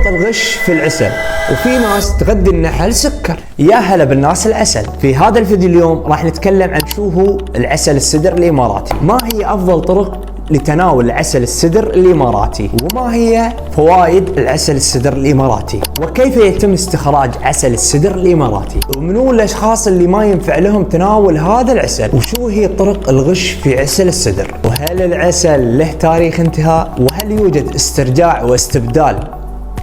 طرق الغش في العسل. وفي ناس تغذي النحل سكر. يا هلا بالناس العسل. في هذا الفيديو اليوم راح نتكلم عن شو هو العسل السدر الاماراتي، ما هي افضل طرق لتناول العسل السدر الاماراتي، وما هي فوائد العسل السدر الاماراتي، وكيف يتم استخراج عسل السدر الاماراتي، ومنو الاشخاص اللي ما ينفع لهم تناول هذا العسل، وشو هي طرق الغش في عسل السدر، وهل العسل له تاريخ انتهاء، وهل يوجد استرجاع واستبدال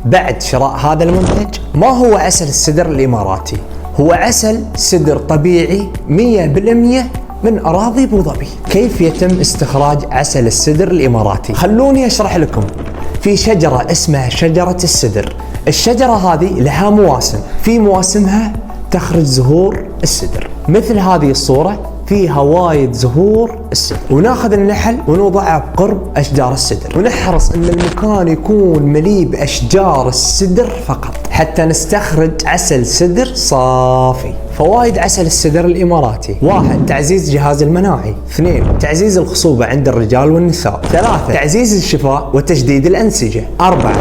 بعد شراء هذا المنتج. ما هو عسل السدر الاماراتي؟ هو عسل سدر طبيعي 100% من أراضي أبو ظبي. كيف يتم استخراج عسل السدر الإماراتي؟ خلوني أشرح لكم. في شجرة اسمها شجرة السدر. الشجرة هذه لها مواسم، في مواسمها تخرج زهور السدر، مثل هذه الصورة فيها وايد زهور السدر. وناخذ النحل ونوضعه بقرب أشجار السدر، ونحرص أن المكان يكون مليء بأشجار السدر فقط حتى نستخرج عسل سدر صافي. فوائد عسل السدر الإماراتي: 1. تعزيز الجهاز المناعي. 2. تعزيز الخصوبة عند الرجال والنساء. 3. تعزيز الشفاء وتجديد الأنسجة. 4.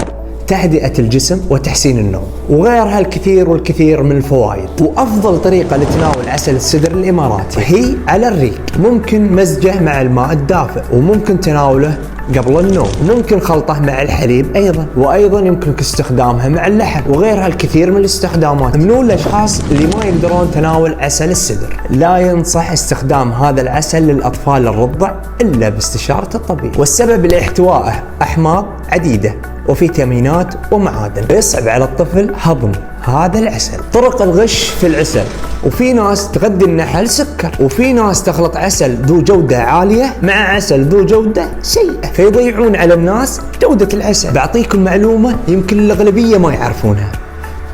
تهدئة الجسم وتحسين النوم، وغيرها الكثير والكثير من الفوائد. وأفضل طريقة لتناول عسل السدر الإماراتي هي على الريق، ممكن مزجه مع الماء الدافئ، وممكن تناوله قبل النوم، ممكن خلطه مع الحليب وأيضا يمكنك استخدامها مع اللحم، وغيرها الكثير من الاستخدامات. منو الأشخاص اللي ما يقدرون تناول عسل السدر؟ لا ينصح استخدام هذا العسل للأطفال الرضع إلا باستشارة الطبيب، والسبب لاحتوائه أحماض عديدة وفيتامينات ومعادن، يصعب على الطفل هضم هذا العسل. طرق الغش في العسل: وفي ناس تغذي النحل سكر، وفي ناس تخلط عسل ذو جودة عالية مع عسل ذو جودة سيئة، فيضيعون على الناس جودة العسل. بعطيكم معلومة يمكن الأغلبية ما يعرفونها.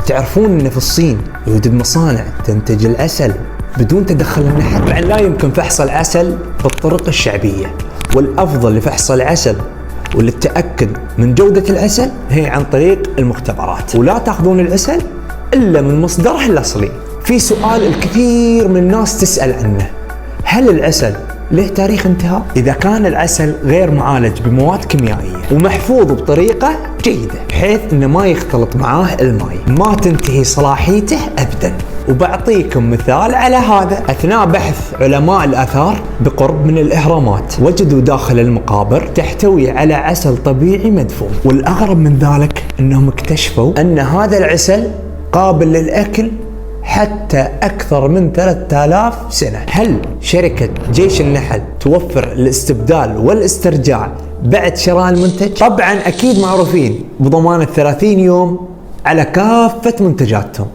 تعرفون أن في الصين يوجد مصانع تنتج العسل بدون تدخل النحل؟ طبعا لا يمكن فحص العسل بالطرق الشعبية، والأفضل لفحص العسل وللتأكد من جودة العسل هي عن طريق المختبرات، ولا تأخذون العسل إلا من مصدره الأصلي. في سؤال الكثير من الناس تسأل عنه: هل العسل له تاريخ انتهاء؟ إذا كان العسل غير معالج بمواد كيميائية ومحفوظ بطريقة جيدة بحيث إنه ما يختلط معاه الماء، ما تنتهي صلاحيته أبداً. وبعطيكم مثال على هذا. أثناء بحث علماء الآثار بقرب من الإهرامات، وجدوا داخل المقابر تحتوي على عسل طبيعي مدفون، والأغرب من ذلك أنهم اكتشفوا أن هذا العسل قابل للأكل حتى أكثر من 3000 سنة. هل شركة جيش النحل توفر الاستبدال والاسترجاع بعد شراء المنتج؟ طبعا أكيد معروفين بضمان 30 يوم على كافة منتجاتهم.